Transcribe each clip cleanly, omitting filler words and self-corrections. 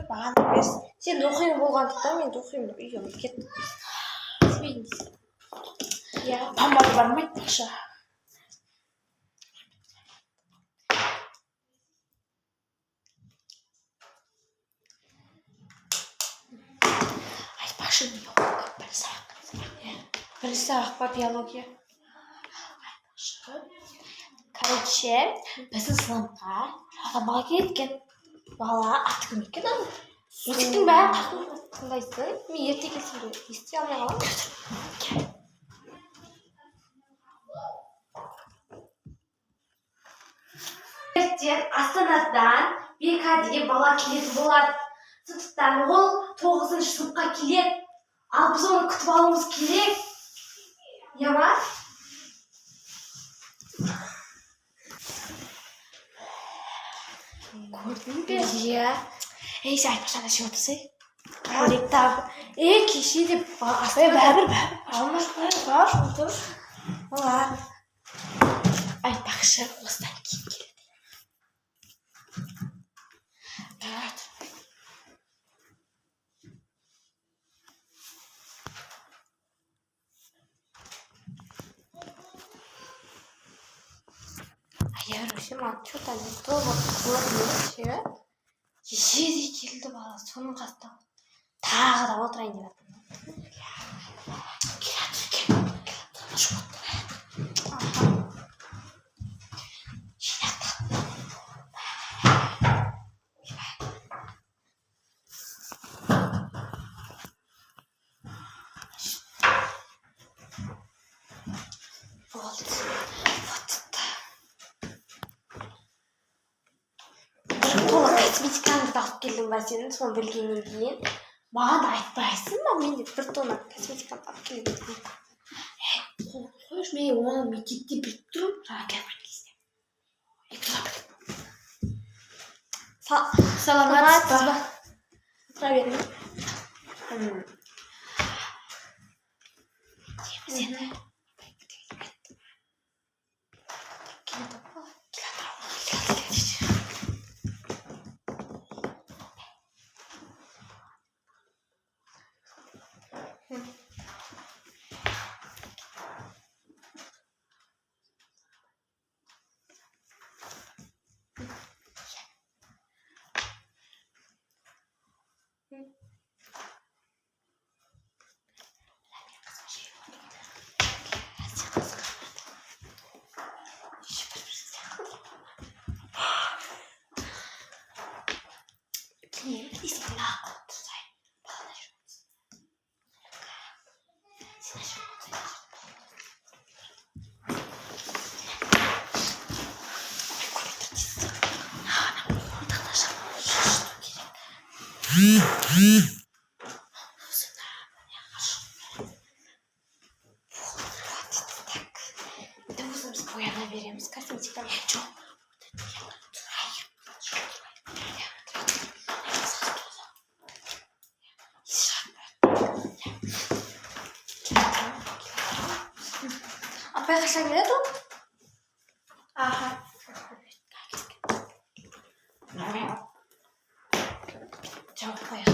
бағаны берсін. Сен оқиын болғандықтан мен оқимын, үйге кет. Извините. Иә, мамам бармайды ақша. Айтпақшы не оқып бірінші сабақ па биология? Короче, біздің сыныпқа жаңа бала келген. Бала аты кім екен ана? Есіктің бәрін қаққан Тыңдайсың? Мен ерте келсем де ести алмай қаламын. Астанадан БК деген бала келеді болады. Сондықтан ол 9-шы сыныпқа келеді. Ал біз оны күтіп алуымыз керек. Иә ма? Көрдің бе? Иә. Ей, сен айтпасаң да сен отырсай. Көрек тағы. Кеше деп Бәрібір. алмаш бар, отыр. Ладно. Айтпақшы, осыдан кейін келеді. Я вообще что-то не то вот көрмесе. Кеше де келді бала, соның қасында. Тағы да отырайын деп жатыр. Косметикаңды алып келдің ба сен, соны білгеннен кейін маған да айтпайсың ба? Мен де бір тонна косметикамды алып келдім. Қойш, мен оны мектепте біліп тұрмын, жаңа келген кезде. Саламатсыз ба? Тұра беріңіз. Сені. Бояна береміз косметиканы. Апай қашан келеді ол? Аха. Жауап қояды.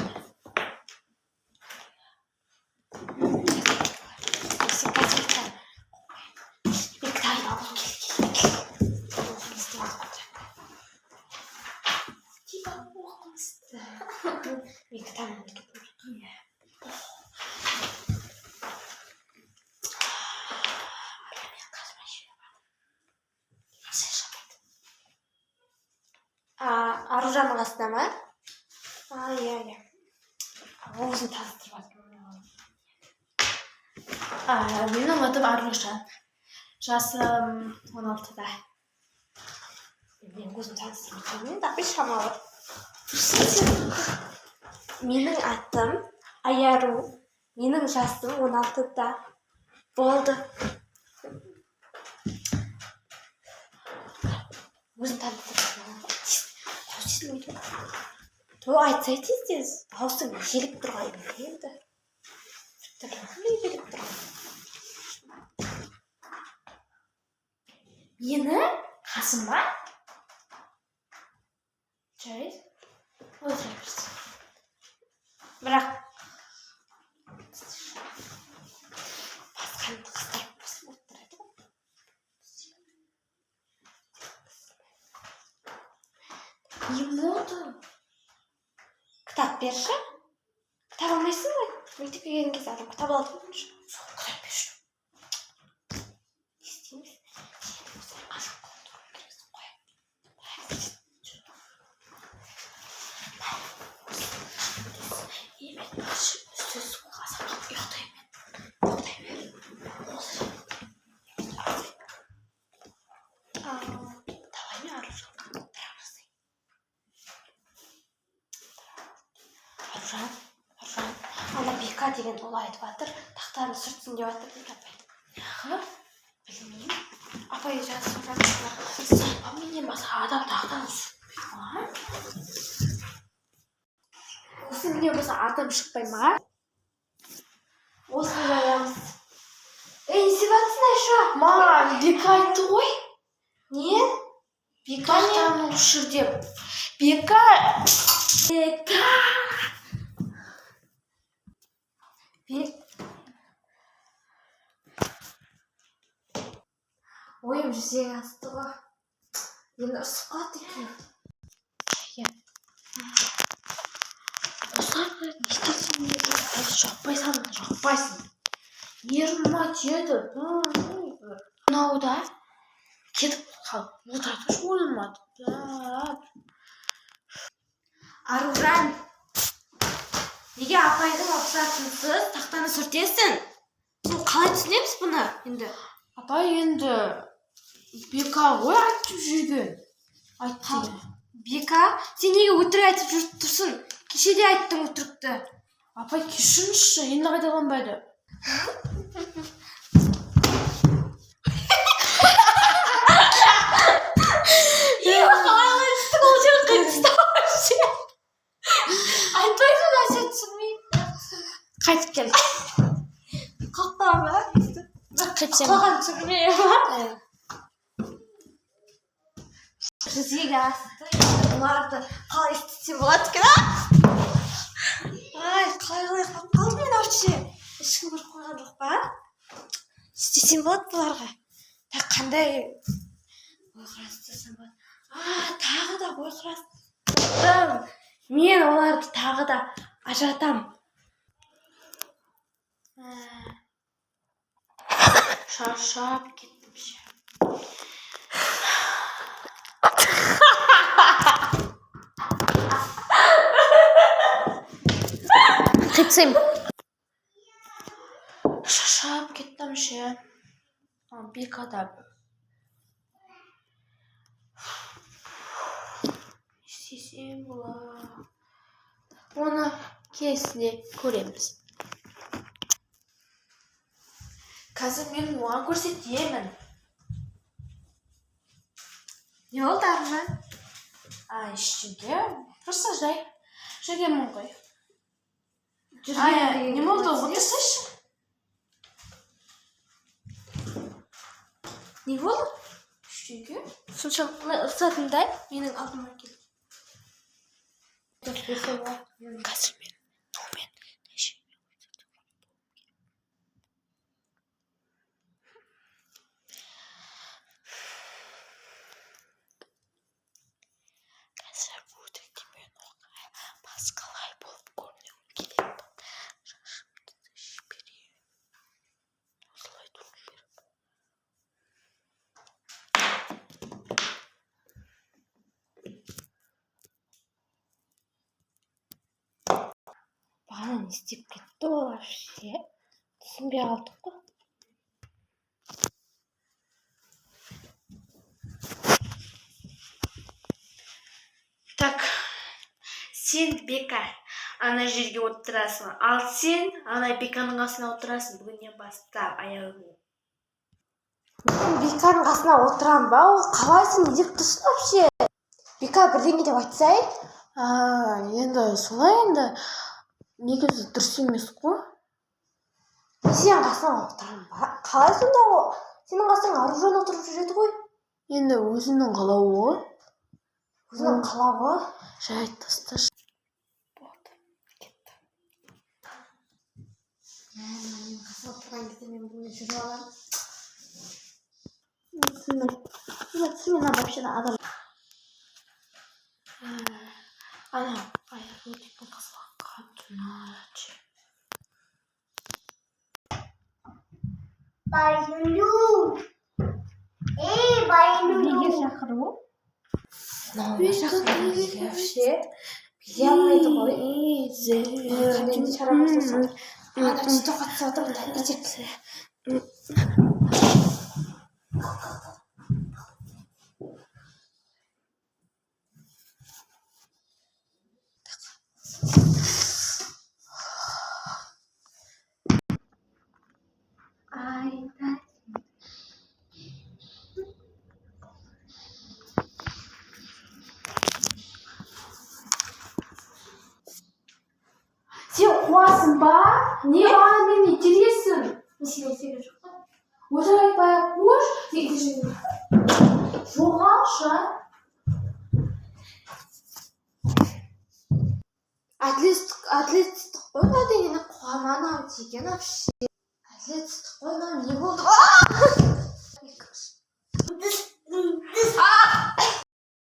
Аружанның қасында ма? Иә. Оғызын таныстырып жатырмын. Менің атым Аружан. Жасым 16-да. Мен өзім таныстырып жатырмын. Тақпай шамалы. Менің атым Аяру. Менің жасым 16-да. Болды. Өзім таныстырып жатырмын. То айтсай тез. Даусың желіп тұрғайын енді. Желіп тұрғайын. Мені қасым ба? Жарайды. Отыра берсін. бірақ басқаны қыздар басып отырады ғой. Не болды? Кітап берші. Кітап алмайсың ба? Мектепке келген кезде адам кітап алады ғой. Сол кітап берші. Не істейміз? Ашық қолдыру керексің ғой. Емен үсті суға салып ұйықтаймын. Давай мен Аружанға тырағызайын. Аружан, ана Бека деген ол айтып жатыр, тақтаны сүртсін деп жатыр дейді апай. Неғып? Білмеймін. Апай жазып жатыр. Апа менен басқа адам тақтаны сүртпей ма? Осымен болса адам шықпай ма? Осыны жазамыз. Не істеп жатсың Айша? Мам, Бека айтты ғой. Не? Бека тақтаны ұшыр деп. Бека! Ойым жүзеге асты ғой. Енді ұрсып қалады екен. Осыларға не істейсің деген? Жоқпайсың. Еріма тиеді. Мынау да кетіп қалып. Отыратын шолымады. Аружан, неге апайдың рұқсатынсыз тақтаны сүртесің? Сен қалай түсінеміз бұны енді? Апай енді Бека ғой айтып жүрген. Айтты. Бека, сен неге өтірік айтып жүріп тұрсың? Кеше де айттың өтірікті. Апай кешіріңізші, енді қайталанбайды. Қайтып кел. Қақпама. Қаған түсірмей ма? Жүзеге асты. Бұларды қалай істесе болады екен, Ай, қалай қалды мен вообще? Ешкім көріп қойған жоқ па? Істесем болады бұларға. Қандай ойқырас істесем болады? Тағы да ойқырас. Мен оларды тағы да ажыратам. Шаршап кеттім ше. Қайтсайым. Шаршап кеттім ше. Бека да. Істесем болады. Оны келесіде көреміз. Қазір мен оған көрсетемін. Не болды Аружан? Ештеңе. Просто жай. Жүргенмін ғой. Не болды? Отырсайшы. Не болды? Ештеңе. Сонша ұрсатындай менің алдыма келді. Қазір мен тумен неше. Қазір өтірікте мен оған басқалай болып көрінуім келеді. Шашымды да жіберейін. Осылай тұрып беріп. Бағана не істеп кетті ол вообще? Түсінбей қалдық қой. Так, сен Бека ана жерге отырасың, ал сен ана Беканың қасына отырасың бүгіннен бастап аяғыңмен. Беканың қасына отырам ба? Ол қалайсың, не деп тұрсың вообще? Бека бірдеңе деп айтсай? Енді солай енді негізі дұрыс емес қой. Сен қасына отырам ба? Қалай сонда ол? Сенің қасыңа Аружан отырып жүреді ғой. Енді өзінің қалауы ғой. Өзінің қалауы? Жай тасташы. Болды, кетті. отырған кезде мен бұны жүріп аламын. Смена вообще адам. Ана, аэробикпен қызға түнәчі. Байлю. Ей, байлю. Неге шақыру? Шақыру вообще. Біле алмайды ғой. Қаншын шара бастасың. Ана түсті қатса отырмын да етекті. Сен қуасың ба? Не маған мен итересің? Мен сені іздеген жоқпын. Өзің айтпай ақ қош. Жоғалшы. Әділетсіздік қой мынау дегені қуаман ау деген вообще. Әділетсіздік қой мынау не болды?